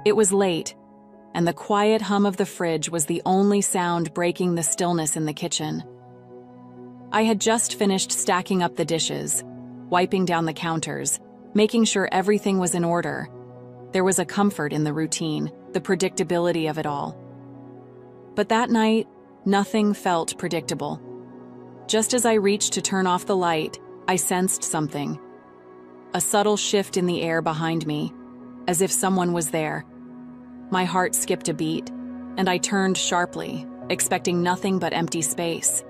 It was late, and the quiet hum of the fridge was the only sound breaking the stillness in the kitchen. I had just finished stacking up the dishes, wiping down the counters, making sure everything was in order. There was a comfort in the routine, the predictability of it all. But that night, nothing felt predictable. Just as I reached to turn off the light, I sensed something. A subtle shift in the air behind me, as if someone was there. My heart skipped a beat, and I turned sharply, expecting nothing but empty space.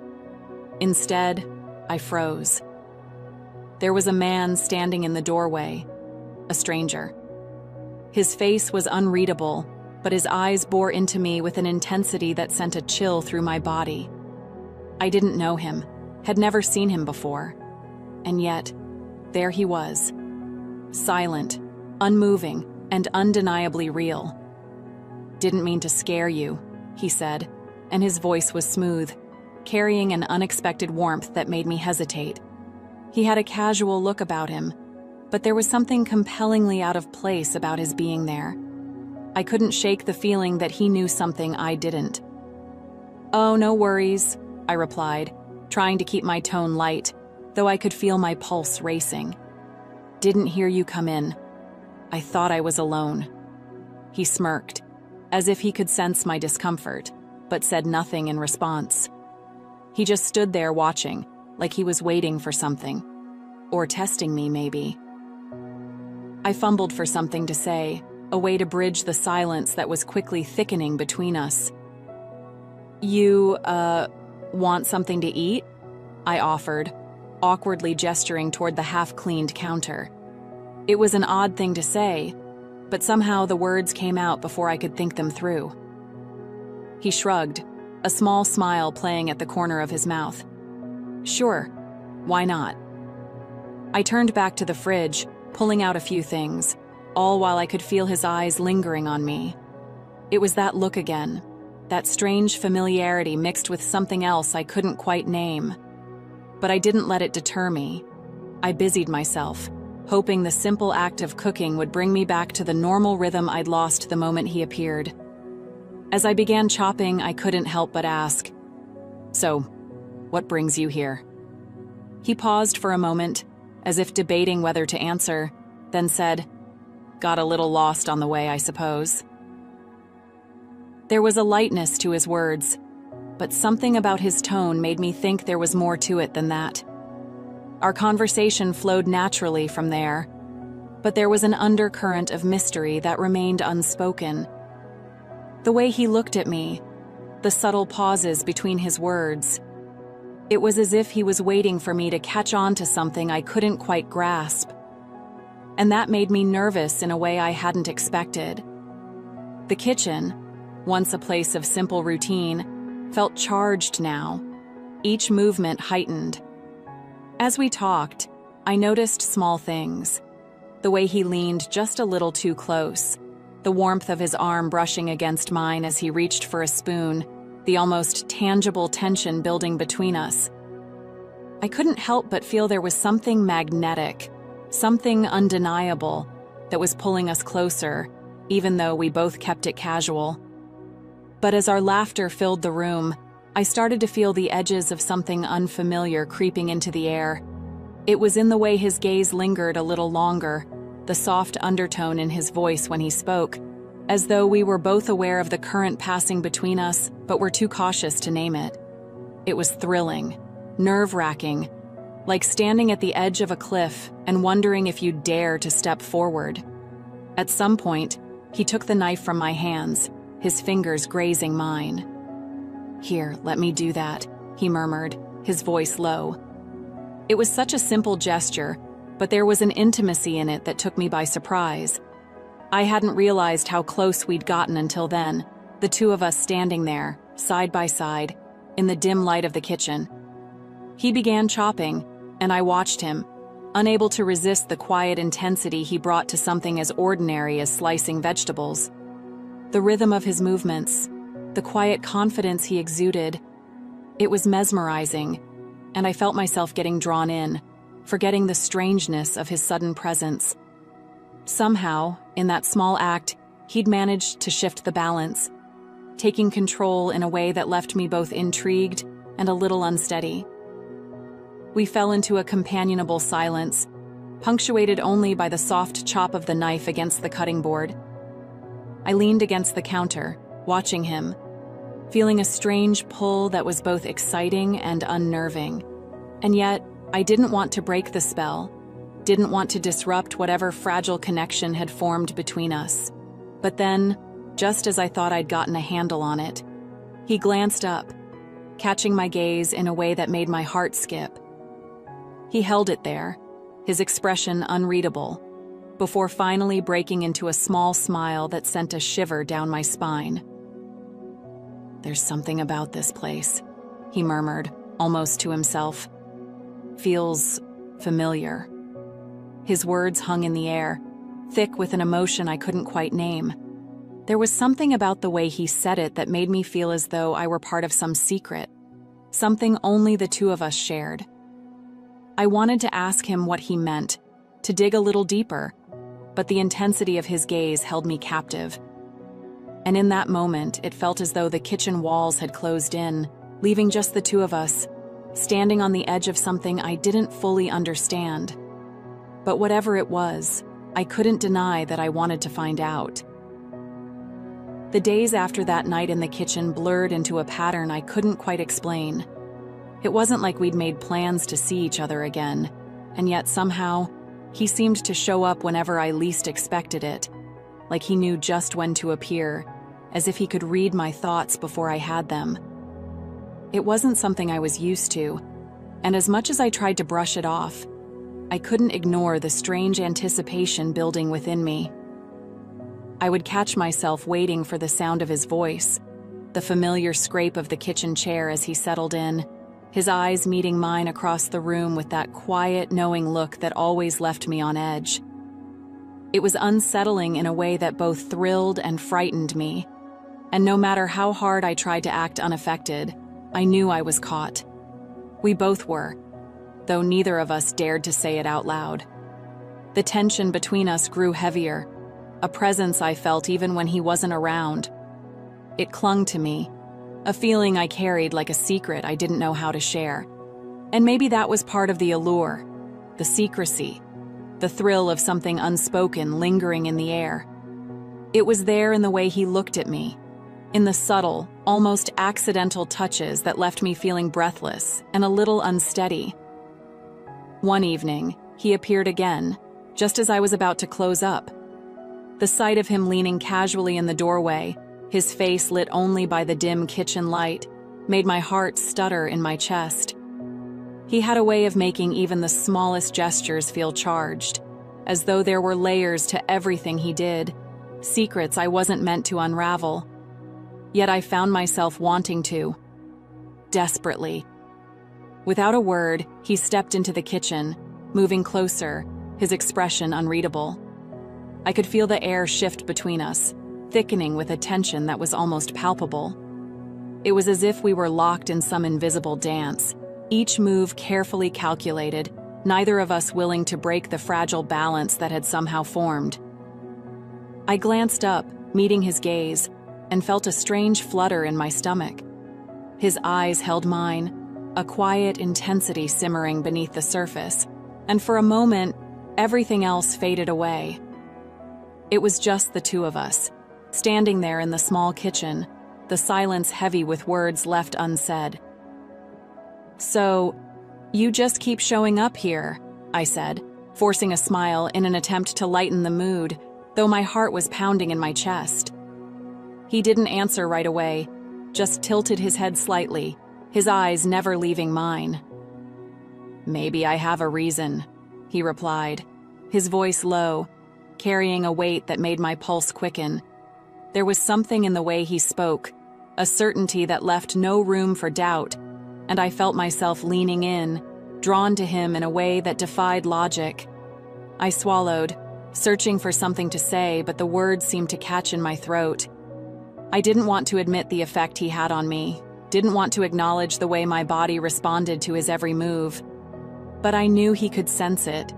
Instead, I froze. There was a man standing in the doorway, a stranger. His face was unreadable, but his eyes bore into me with an intensity that sent a chill through my body. I didn't know him, had never seen him before, and yet, there he was, silent, unmoving, and undeniably real. "Didn't mean to scare you," he said, and his voice was smooth, carrying an unexpected warmth that made me hesitate. He had a casual look about him, but there was something compellingly out of place about his being there. I couldn't shake the feeling that he knew something I didn't. "Oh, no worries," I replied, trying to keep my tone light, though I could feel my pulse racing. "Didn't hear you come in. I thought I was alone." He smirked, as if he could sense my discomfort, but said nothing in response. He just stood there watching, like he was waiting for something. Or testing me, maybe. I fumbled for something to say, a way to bridge the silence that was quickly thickening between us. "You, want something to eat?" I offered, awkwardly gesturing toward the half-cleaned counter. It was an odd thing to say, but somehow the words came out before I could think them through. He shrugged, a small smile playing at the corner of his mouth. "Sure, why not?" I turned back to the fridge, pulling out a few things, all while I could feel his eyes lingering on me. It was that look again, that strange familiarity mixed with something else I couldn't quite name. But I didn't let it deter me. I busied myself, hoping the simple act of cooking would bring me back to the normal rhythm I'd lost the moment he appeared. As I began chopping, I couldn't help but ask, "So, what brings you here?" He paused for a moment, as if debating whether to answer, then said, "Got a little lost on the way, I suppose." There was a lightness to his words, but something about his tone made me think there was more to it than that. Our conversation flowed naturally from there, but there was an undercurrent of mystery that remained unspoken. The way he looked at me, the subtle pauses between his words, it was as if he was waiting for me to catch on to something I couldn't quite grasp. And that made me nervous in a way I hadn't expected. The kitchen, once a place of simple routine, felt charged now, each movement heightened. As we talked, I noticed small things. The way he leaned just a little too close, the warmth of his arm brushing against mine as he reached for a spoon, the almost tangible tension building between us. I couldn't help but feel there was something magnetic, something undeniable, that was pulling us closer, even though we both kept it casual. But as our laughter filled the room, I started to feel the edges of something unfamiliar creeping into the air. It was in the way his gaze lingered a little longer, the soft undertone in his voice when he spoke, as though we were both aware of the current passing between us, but were too cautious to name it. It was thrilling, nerve-wracking, like standing at the edge of a cliff and wondering if you'd dare to step forward. At some point, he took the knife from my hands, his fingers grazing mine. "Here, let me do that," he murmured, his voice low. It was such a simple gesture, but there was an intimacy in it that took me by surprise. I hadn't realized how close we'd gotten until then, the two of us standing there, side by side, in the dim light of the kitchen. He began chopping, and I watched him, unable to resist the quiet intensity he brought to something as ordinary as slicing vegetables. The rhythm of his movements, the quiet confidence he exuded, it was mesmerizing, and I felt myself getting drawn in, forgetting the strangeness of his sudden presence. Somehow, in that small act, He'd managed to shift the balance, taking control in a way that left me both intrigued and a little unsteady. We fell into a companionable silence, punctuated only by the soft chop of the knife against the cutting board. I leaned against the counter, watching him, feeling a strange pull that was both exciting and unnerving. And yet, I didn't want to break the spell, didn't want to disrupt whatever fragile connection had formed between us. But then, just as I thought I'd gotten a handle on it, he glanced up, catching my gaze in a way that made my heart skip. He held it there, his expression unreadable, before finally breaking into a small smile that sent a shiver down my spine. "There's something about this place," he murmured, almost to himself. "Feels familiar." His words hung in the air, thick with an emotion I couldn't quite name. There was something about the way he said it that made me feel as though I were part of some secret, something only the two of us shared. I wanted to ask him what he meant, to dig a little deeper, but the intensity of his gaze held me captive. And in that moment, it felt as though the kitchen walls had closed in, leaving just the two of us, standing on the edge of something I didn't fully understand. But whatever it was, I couldn't deny that I wanted to find out. The days after that night in the kitchen blurred into a pattern I couldn't quite explain. It wasn't like we'd made plans to see each other again, and yet somehow, he seemed to show up whenever I least expected it, like he knew just when to appear, as if he could read my thoughts before I had them. It wasn't something I was used to, and as much as I tried to brush it off, I couldn't ignore the strange anticipation building within me. I would catch myself waiting for the sound of his voice, the familiar scrape of the kitchen chair as he settled in, his eyes meeting mine across the room with that quiet, knowing look that always left me on edge. It was unsettling in a way that both thrilled and frightened me, and no matter how hard I tried to act unaffected, I knew I was caught. We both were, though neither of us dared to say it out loud. The tension between us grew heavier, a presence I felt even when he wasn't around. It clung to me, a feeling I carried like a secret I didn't know how to share. And maybe that was part of the allure, the secrecy, the thrill of something unspoken lingering in the air. It was there in the way he looked at me, in the subtle, almost accidental touches that left me feeling breathless and a little unsteady. One evening, he appeared again, just as I was about to close up. The sight of him leaning casually in the doorway, his face lit only by the dim kitchen light, made my heart stutter in my chest. He had a way of making even the smallest gestures feel charged, as though there were layers to everything he did, secrets I wasn't meant to unravel. Yet I found myself wanting to, desperately. Without a word, he stepped into the kitchen, moving closer, his expression unreadable. I could feel the air shift between us, thickening with a tension that was almost palpable. It was as if we were locked in some invisible dance, each move carefully calculated, neither of us willing to break the fragile balance that had somehow formed. I glanced up, meeting his gaze, and felt a strange flutter in my stomach. His eyes held mine, a quiet intensity simmering beneath the surface, and for a moment, everything else faded away. It was just the two of us, standing there in the small kitchen, the silence heavy with words left unsaid. "So, you just keep showing up here," I said, forcing a smile in an attempt to lighten the mood, though my heart was pounding in my chest. He didn't answer right away, just tilted his head slightly, his eyes never leaving mine. "Maybe I have a reason," he replied, his voice low, carrying a weight that made my pulse quicken. There was something in the way he spoke, a certainty that left no room for doubt, and I felt myself leaning in, drawn to him in a way that defied logic. I swallowed, searching for something to say, but the words seemed to catch in my throat. I didn't want to admit the effect he had on me, didn't want to acknowledge the way my body responded to his every move. But I knew he could sense it.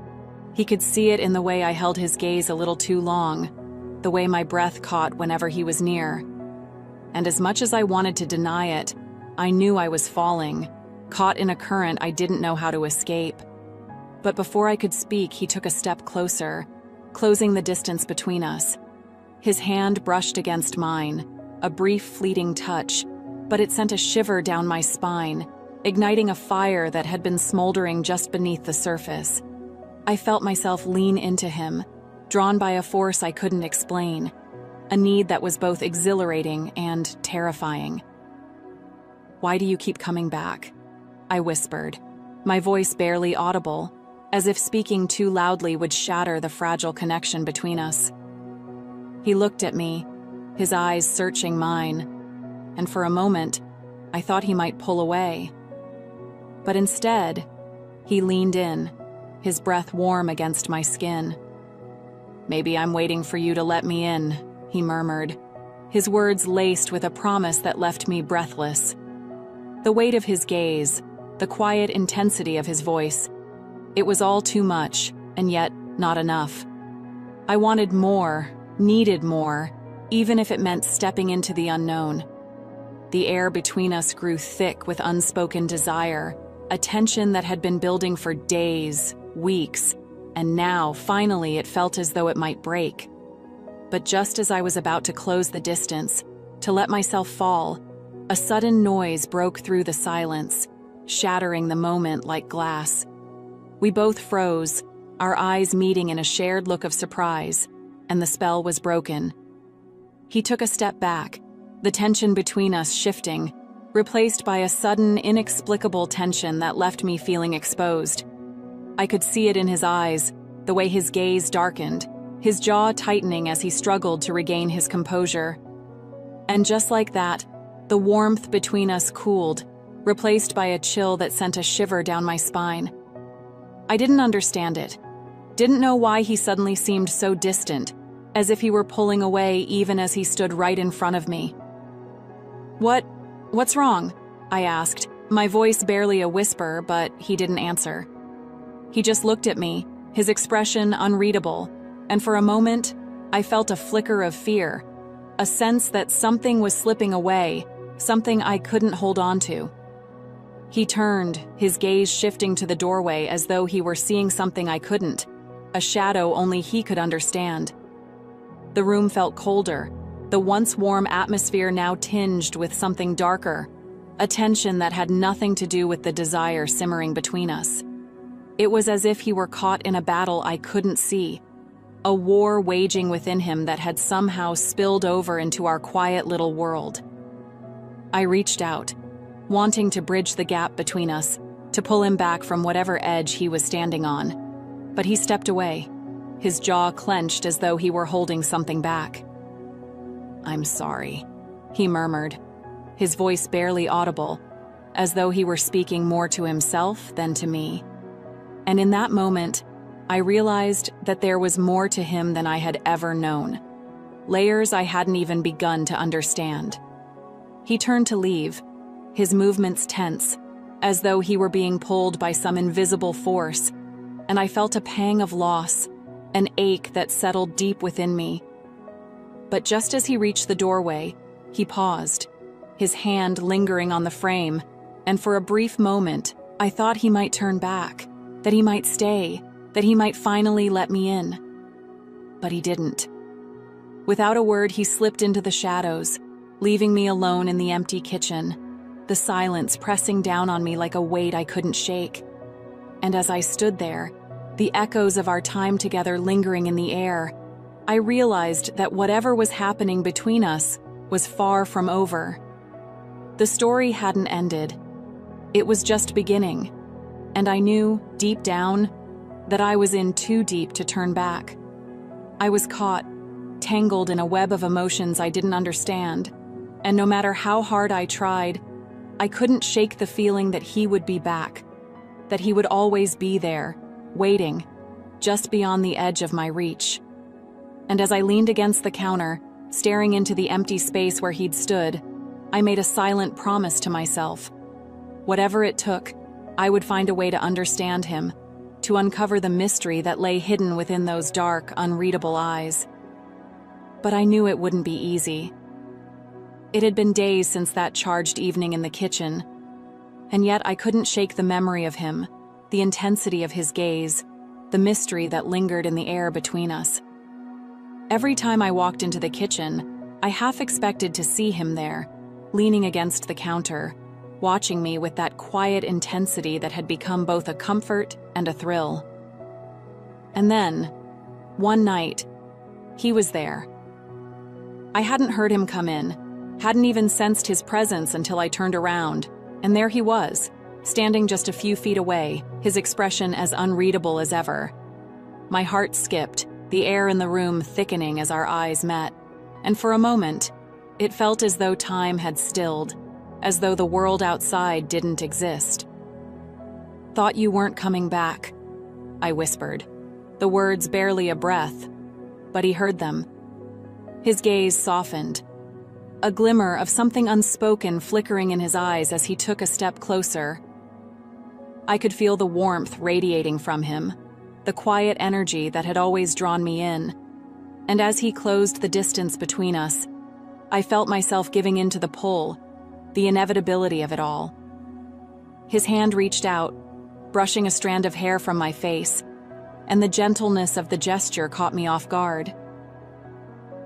He could see it in the way I held his gaze a little too long. the way my breath caught whenever he was near. And as much as I wanted to deny it, I knew I was falling, caught in a current I didn't know how to escape. But before I could speak, he took a step closer, closing the distance between us. His hand brushed against mine, a brief, fleeting touch, but it sent a shiver down my spine, igniting a fire that had been smoldering just beneath the surface. I felt myself lean into him, drawn by a force I couldn't explain, a need that was both exhilarating and terrifying. "Why do you keep coming back?" I whispered, my voice barely audible, as if speaking too loudly would shatter the fragile connection between us. He looked at me, his eyes searching mine, and for a moment, I thought he might pull away. But instead, he leaned in, his breath warm against my skin. "Maybe I'm waiting for you to let me in," he murmured, his words laced with a promise that left me breathless. The weight of his gaze, the quiet intensity of his voice, it was all too much, and yet not enough. I wanted more, needed more, even if it meant stepping into the unknown. The air between us grew thick with unspoken desire, a tension that had been building for days, weeks, and now, finally, it felt as though it might break. But just as I was about to close the distance, to let myself fall, a sudden noise broke through the silence, shattering the moment like glass. We both froze, our eyes meeting in a shared look of surprise, and the spell was broken. He took a step back, the tension between us shifting, replaced by a sudden, inexplicable tension that left me feeling exposed. I could see it in his eyes, the way his gaze darkened, his jaw tightening as he struggled to regain his composure. And just like that, the warmth between us cooled, replaced by a chill that sent a shiver down my spine. I didn't understand it, didn't know why he suddenly seemed so distant, as if he were pulling away even as he stood right in front of me. What's wrong?" I asked, my voice barely a whisper, but he didn't answer. He just looked at me, his expression unreadable, and for a moment, I felt a flicker of fear, a sense that something was slipping away, something I couldn't hold on to. He turned, his gaze shifting to the doorway as though he were seeing something I couldn't, a shadow only he could understand. The room felt colder, the once warm atmosphere now tinged with something darker, a tension that had nothing to do with the desire simmering between us. It was as if he were caught in a battle I couldn't see, a war waging within him that had somehow spilled over into our quiet little world. I reached out, wanting to bridge the gap between us, to pull him back from whatever edge he was standing on. But he stepped away, his jaw clenched as though he were holding something back. "I'm sorry," he murmured, his voice barely audible, as though he were speaking more to himself than to me. And in that moment, I realized that there was more to him than I had ever known, layers I hadn't even begun to understand. He turned to leave, his movements tense, as though he were being pulled by some invisible force, and I felt a pang of loss, an ache that settled deep within me. But just as he reached the doorway, he paused, his hand lingering on the frame, and for a brief moment, I thought he might turn back, that he might stay, that he might finally let me in. But he didn't. Without a word, he slipped into the shadows, leaving me alone in the empty kitchen, the silence pressing down on me like a weight I couldn't shake. And as I stood there, the echoes of our time together lingering in the air, I realized that whatever was happening between us was far from over. The story hadn't ended. It was just beginning, and I knew, deep down, that I was in too deep to turn back. I was caught, tangled in a web of emotions I didn't understand, and no matter how hard I tried, I couldn't shake the feeling that he would be back, that he would always be there, waiting, just beyond the edge of my reach. And as I leaned against the counter, staring into the empty space where he'd stood, I made a silent promise to myself. Whatever it took, I would find a way to understand him, to uncover the mystery that lay hidden within those dark, unreadable eyes. but I knew it wouldn't be easy. It had been days since that charged evening in the kitchen, and yet I couldn't shake the memory of him, the intensity of his gaze, the mystery that lingered in the air between us. Every time I walked into the kitchen, I half expected to see him there, leaning against the counter, watching me with that quiet intensity that had become both a comfort and a thrill. And then, one night, he was there. I hadn't heard him come in, hadn't even sensed his presence until I turned around, and there he was, standing just a few feet away, his expression as unreadable as ever. My heart skipped, the air in the room thickening as our eyes met, and for a moment, it felt as though time had stilled, as though the world outside didn't exist. "Thought you weren't coming back," I whispered, the words barely a breath, but he heard them. His gaze softened, a glimmer of something unspoken flickering in his eyes as he took a step closer. I could feel the warmth radiating from him, the quiet energy that had always drawn me in, and as he closed the distance between us, I felt myself giving in to the pull, the inevitability of it all. His hand reached out, brushing a strand of hair from my face, and the gentleness of the gesture caught me off guard.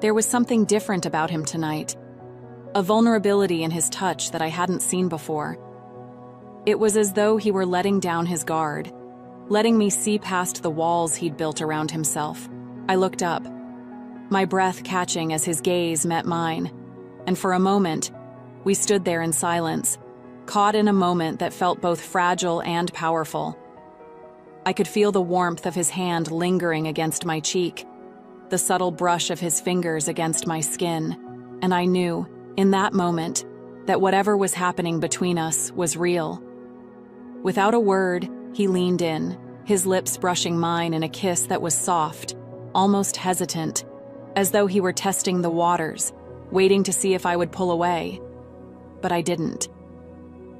There was something different about him tonight, a vulnerability in his touch that I hadn't seen before. It was as though he were letting down his guard, letting me see past the walls he'd built around himself. I looked up, my breath catching as his gaze met mine, and for a moment, we stood there in silence, caught in a moment that felt both fragile and powerful. I could feel the warmth of his hand lingering against my cheek, the subtle brush of his fingers against my skin, and I knew, in that moment, that whatever was happening between us was real. Without a word, he leaned in, his lips brushing mine in a kiss that was soft, almost hesitant, as though he were testing the waters, waiting to see if I would pull away. But I didn't.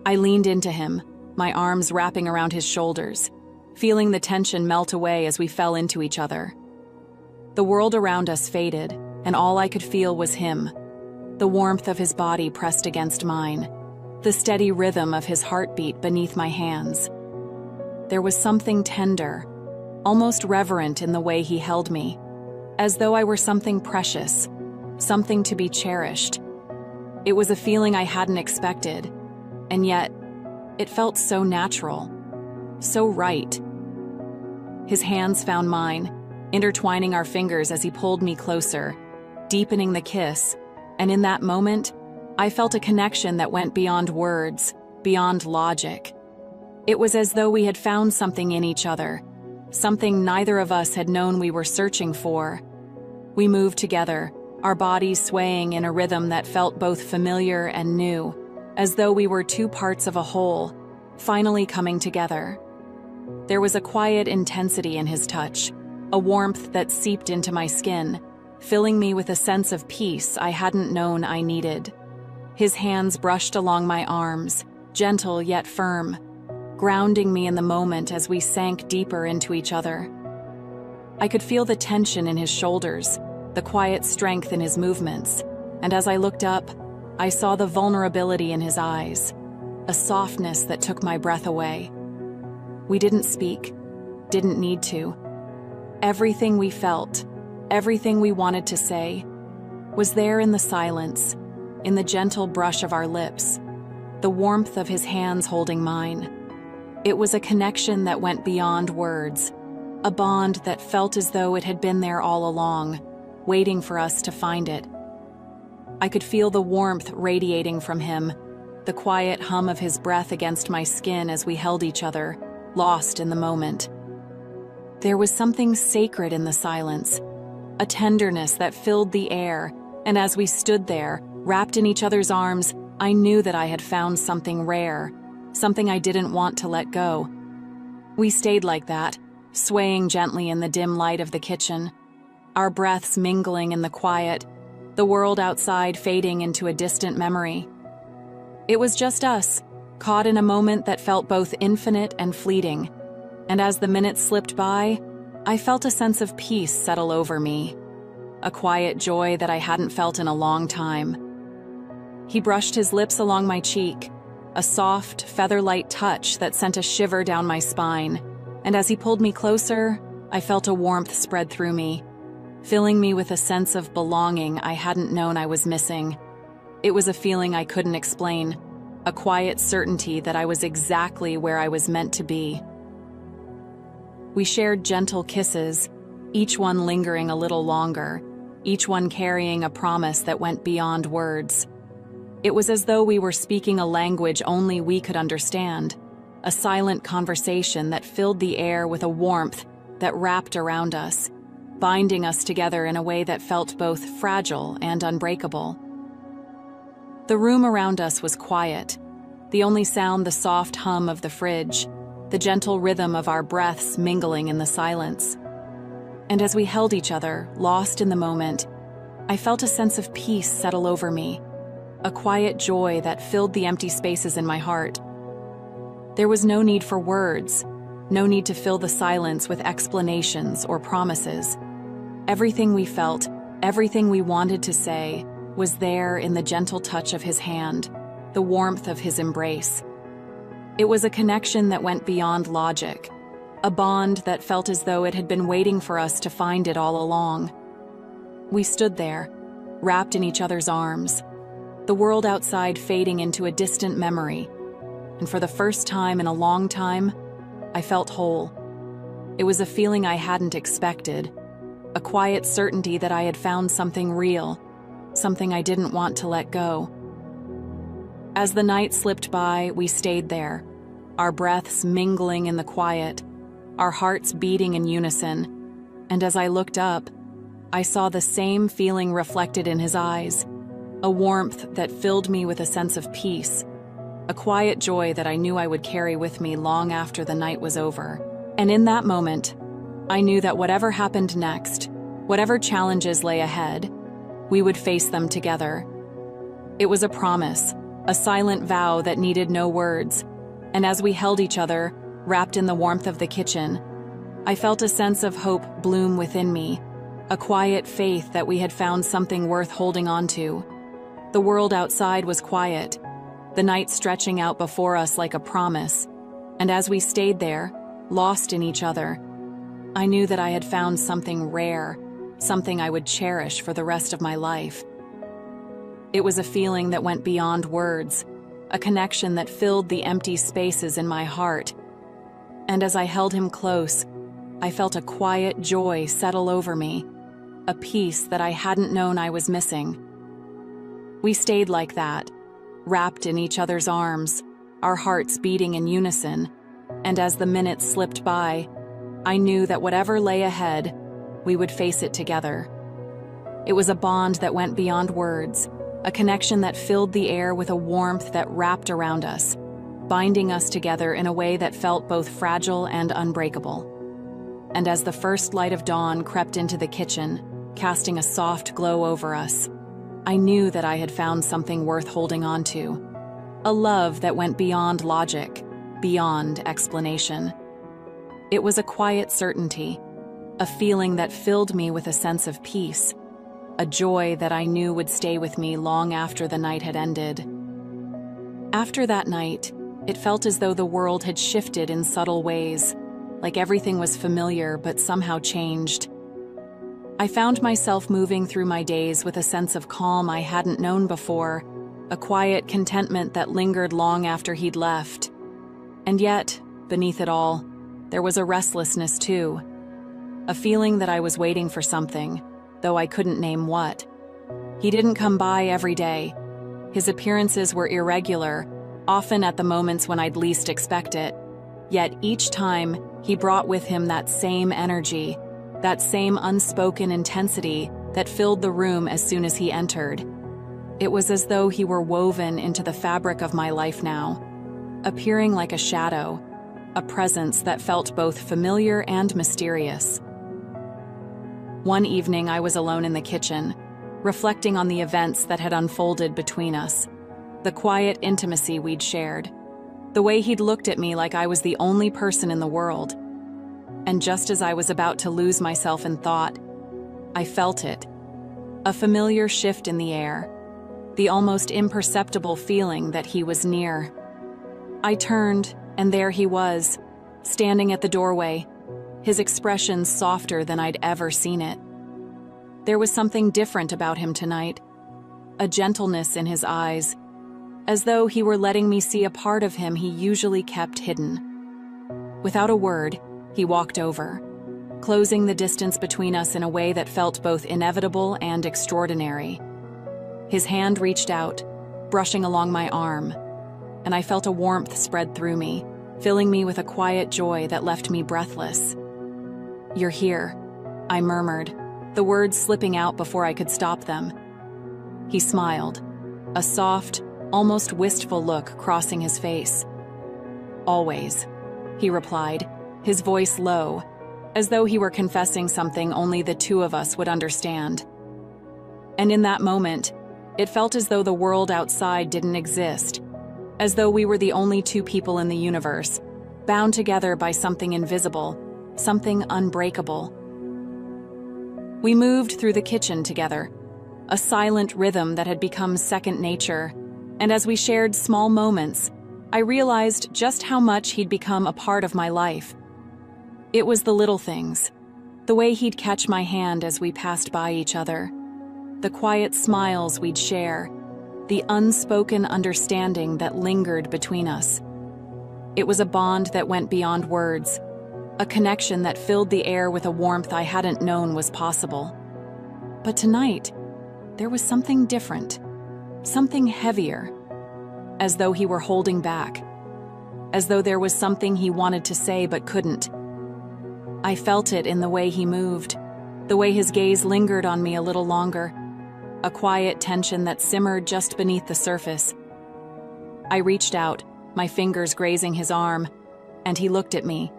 I leaned into him, my arms wrapping around his shoulders, feeling the tension melt away as we fell into each other. The world around us faded, and all I could feel was him, the warmth of his body pressed against mine, the steady rhythm of his heartbeat beneath my hands. There was something tender, almost reverent in the way he held me, as though I were something precious, something to be cherished. It was a feeling I hadn't expected, and yet, it felt so natural, so right. His hands found mine, intertwining our fingers as he pulled me closer, deepening the kiss, and in that moment, I felt a connection that went beyond words, beyond logic. It was as though we had found something in each other, something neither of us had known we were searching for. We moved together, our bodies swaying in a rhythm that felt both familiar and new, as though we were two parts of a whole, finally coming together. There was a quiet intensity in his touch, a warmth that seeped into my skin, filling me with a sense of peace I hadn't known I needed. His hands brushed along my arms, gentle yet firm, grounding me in the moment as we sank deeper into each other. I could feel the tension in his shoulders, the quiet strength in his movements, and as I looked up, I saw the vulnerability in his eyes, a softness that took my breath away. We didn't speak, didn't need to. Everything we felt, everything we wanted to say, was there in the silence, in the gentle brush of our lips, the warmth of his hands holding mine. It was a connection that went beyond words, a bond that felt as though it had been there all along, waiting for us to find it. I could feel the warmth radiating from him, the quiet hum of his breath against my skin as we held each other, lost in the moment. There was something sacred in the silence, a tenderness that filled the air, and as we stood there, wrapped in each other's arms, I knew that I had found something rare, something I didn't want to let go. We stayed like that, swaying gently in the dim light of the kitchen, our breaths mingling in the quiet, the world outside fading into a distant memory. It was just us, caught in a moment that felt both infinite and fleeting, and as the minutes slipped by, I felt a sense of peace settle over me, a quiet joy that I hadn't felt in a long time. He brushed his lips along my cheek, a soft, feather-light touch that sent a shiver down my spine, and as he pulled me closer, I felt a warmth spread through me, filling me with a sense of belonging I hadn't known I was missing. It was a feeling I couldn't explain, a quiet certainty that I was exactly where I was meant to be. We shared gentle kisses, each one lingering a little longer, each one carrying a promise that went beyond words. It was as though we were speaking a language only we could understand, a silent conversation that filled the air with a warmth that wrapped around us, binding us together in a way that felt both fragile and unbreakable. The room around us was quiet, the only sound the soft hum of the fridge, the gentle rhythm of our breaths mingling in the silence. And as we held each other, lost in the moment, I felt a sense of peace settle over me, a quiet joy that filled the empty spaces in my heart. There was no need for words, no need to fill the silence with explanations or promises. Everything we felt, everything we wanted to say, was there in the gentle touch of his hand, the warmth of his embrace. It was a connection that went beyond logic, a bond that felt as though it had been waiting for us to find it all along. We stood there, wrapped in each other's arms, the world outside fading into a distant memory, and for the first time in a long time, I felt whole. It was a feeling I hadn't expected, a quiet certainty that I had found something real, something I didn't want to let go. As the night slipped by, we stayed there, our breaths mingling in the quiet, our hearts beating in unison, and as I looked up, I saw the same feeling reflected in his eyes, a warmth that filled me with a sense of peace, a quiet joy that I knew I would carry with me long after the night was over. And in that moment, I knew that whatever happened next, whatever challenges lay ahead, we would face them together. It was a promise, a silent vow that needed no words, and as we held each other, wrapped in the warmth of the kitchen, I felt a sense of hope bloom within me, a quiet faith that we had found something worth holding on to. The world outside was quiet, the night stretching out before us like a promise, and as we stayed there, lost in each other, I knew that I had found something rare, something I would cherish for the rest of my life. It was a feeling that went beyond words, a connection that filled the empty spaces in my heart. And as I held him close, I felt a quiet joy settle over me, a peace that I hadn't known I was missing. We stayed like that, wrapped in each other's arms, our hearts beating in unison, and as the minutes slipped by, I knew that whatever lay ahead, we would face it together. It was a bond that went beyond words, a connection that filled the air with a warmth that wrapped around us, binding us together in a way that felt both fragile and unbreakable. And as the first light of dawn crept into the kitchen, casting a soft glow over us, I knew that I had found something worth holding on to, a love that went beyond logic, beyond explanation. It was a quiet certainty, a feeling that filled me with a sense of peace, a joy that I knew would stay with me long after the night had ended. After that night, it felt as though the world had shifted in subtle ways, like everything was familiar but somehow changed. I found myself moving through my days with a sense of calm I hadn't known before, a quiet contentment that lingered long after he'd left. And yet, beneath it all, there was a restlessness too, a feeling that I was waiting for something, though I couldn't name what. He didn't come by every day. His appearances were irregular, often at the moments when I'd least expect it. Yet each time, he brought with him that same energy, that same unspoken intensity that filled the room as soon as he entered. It was as though he were woven into the fabric of my life now, appearing like a shadow, a presence that felt both familiar and mysterious. One evening, I was alone in the kitchen, reflecting on the events that had unfolded between us, the quiet intimacy we'd shared, the way he'd looked at me like I was the only person in the world. And just as I was about to lose myself in thought, I felt it, a familiar shift in the air, the almost imperceptible feeling that he was near. I turned, and there he was, standing at the doorway, his expression softer than I'd ever seen it. There was something different about him tonight, a gentleness in his eyes, as though he were letting me see a part of him he usually kept hidden. Without a word, he walked over, closing the distance between us in a way that felt both inevitable and extraordinary. His hand reached out, brushing along my arm, and I felt a warmth spread through me, filling me with a quiet joy that left me breathless. "You're here," I murmured, the words slipping out before I could stop them. He smiled, a soft, almost wistful look crossing his face. "Always," he replied, his voice low, as though he were confessing something only the two of us would understand. And in that moment, it felt as though the world outside didn't exist, as though we were the only two people in the universe, bound together by something invisible, something unbreakable. We moved through the kitchen together, a silent rhythm that had become second nature, and as we shared small moments, I realized just how much he'd become a part of my life. It was the little things, the way he'd catch my hand as we passed by each other, the quiet smiles we'd share, the unspoken understanding that lingered between us. It was a bond that went beyond words, a connection that filled the air with a warmth I hadn't known was possible. But tonight, there was something different, something heavier, as though he were holding back, as though there was something he wanted to say but couldn't. I felt it in the way he moved, the way his gaze lingered on me a little longer, a quiet tension that simmered just beneath the surface. I reached out, my fingers grazing his arm, and he looked at me,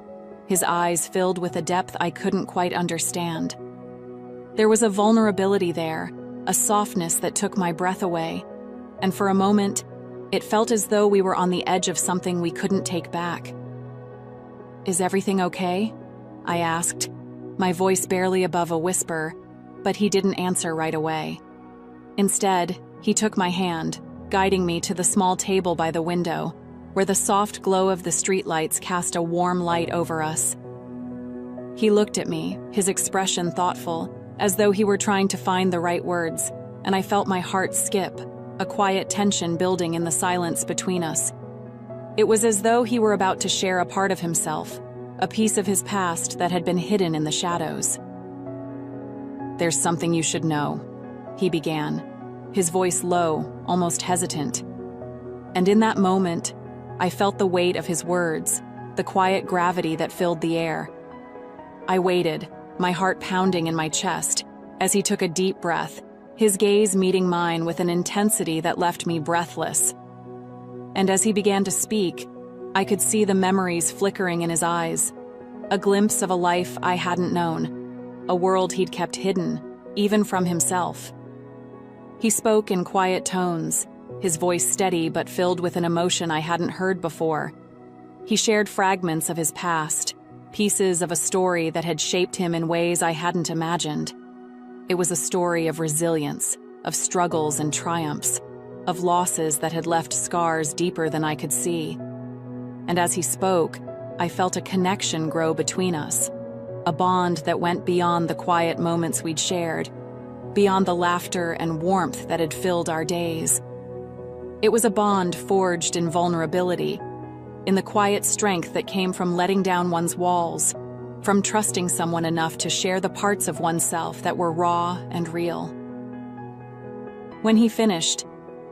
his eyes filled with a depth I couldn't quite understand. There was a vulnerability there, a softness that took my breath away, and for a moment, it felt as though we were on the edge of something we couldn't take back. "Is everything okay?" I asked, my voice barely above a whisper, but he didn't answer right away. Instead, he took my hand, guiding me to the small table by the window, where the soft glow of the streetlights cast a warm light over us. He looked at me, his expression thoughtful, as though he were trying to find the right words, and I felt my heart skip, a quiet tension building in the silence between us. It was as though he were about to share a part of himself, a piece of his past that had been hidden in the shadows. "There's something you should know," he began, his voice low, almost hesitant. And in that moment, I felt the weight of his words, the quiet gravity that filled the air. I waited, my heart pounding in my chest, as he took a deep breath, his gaze meeting mine with an intensity that left me breathless. And as he began to speak, I could see the memories flickering in his eyes, a glimpse of a life I hadn't known, a world he'd kept hidden, even from himself. He spoke in quiet tones, his voice steady but filled with an emotion I hadn't heard before. He shared fragments of his past, pieces of a story that had shaped him in ways I hadn't imagined. It was a story of resilience, of struggles and triumphs, of losses that had left scars deeper than I could see. And as he spoke, I felt a connection grow between us, a bond that went beyond the quiet moments we'd shared, beyond the laughter and warmth that had filled our days. It was a bond forged in vulnerability, in the quiet strength that came from letting down one's walls, from trusting someone enough to share the parts of oneself that were raw and real. When he finished,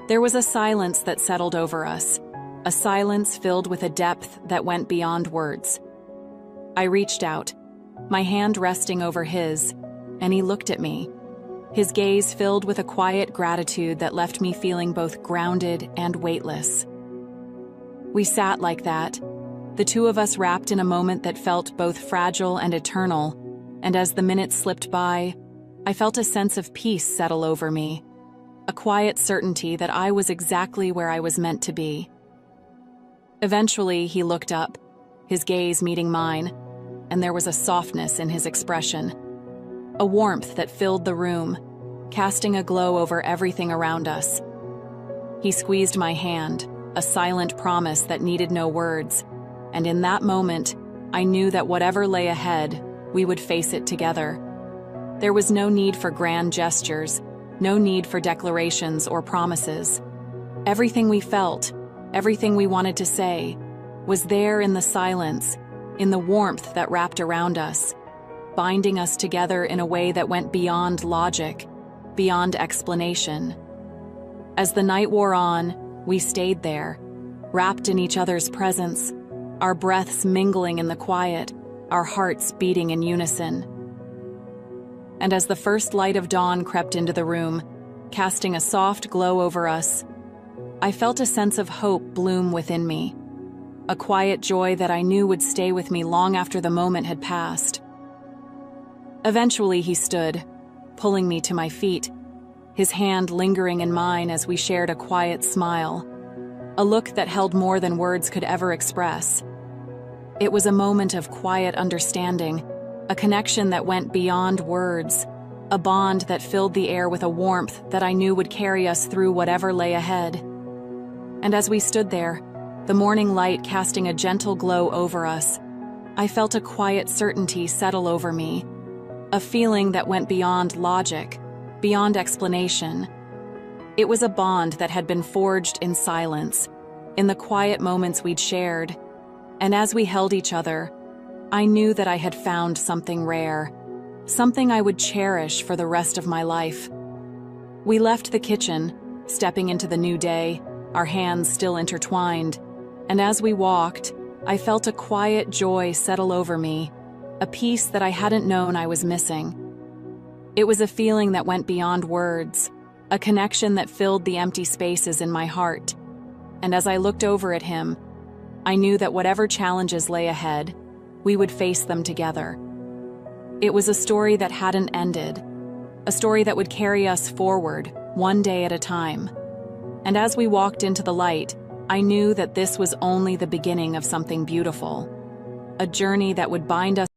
there was a silence that settled over us, a silence filled with a depth that went beyond words. I reached out, my hand resting over his, and he looked at me, his gaze filled with a quiet gratitude that left me feeling both grounded and weightless. We sat like that, the two of us wrapped in a moment that felt both fragile and eternal, and as the minutes slipped by, I felt a sense of peace settle over me, a quiet certainty that I was exactly where I was meant to be. Eventually, he looked up, his gaze meeting mine, and there was a softness in his expression, a warmth that filled the room, casting a glow over everything around us. He squeezed my hand, a silent promise that needed no words, and in that moment, I knew that whatever lay ahead, we would face it together. There was no need for grand gestures, no need for declarations or promises. Everything we felt, everything we wanted to say, was there in the silence, in the warmth that wrapped around us, binding us together in a way that went beyond logic, beyond explanation. As the night wore on, we stayed there, wrapped in each other's presence, our breaths mingling in the quiet, our hearts beating in unison. And as the first light of dawn crept into the room, casting a soft glow over us, I felt a sense of hope bloom within me, a quiet joy that I knew would stay with me long after the moment had passed. Eventually he stood, pulling me to my feet, his hand lingering in mine as we shared a quiet smile, a look that held more than words could ever express. It was a moment of quiet understanding, a connection that went beyond words, a bond that filled the air with a warmth that I knew would carry us through whatever lay ahead. And as we stood there, the morning light casting a gentle glow over us, I felt a quiet certainty settle over me, a feeling that went beyond logic, beyond explanation. It was a bond that had been forged in silence, in the quiet moments we'd shared, and as we held each other, I knew that I had found something rare, something I would cherish for the rest of my life. We left the kitchen, stepping into the new day, our hands still intertwined, and as we walked, I felt a quiet joy settle over me, a peace that I hadn't known I was missing. It was a feeling that went beyond words, a connection that filled the empty spaces in my heart. And as I looked over at him, I knew that whatever challenges lay ahead, we would face them together. It was a story that hadn't ended, a story that would carry us forward, one day at a time. And as we walked into the light, I knew that this was only the beginning of something beautiful, a journey that would bind us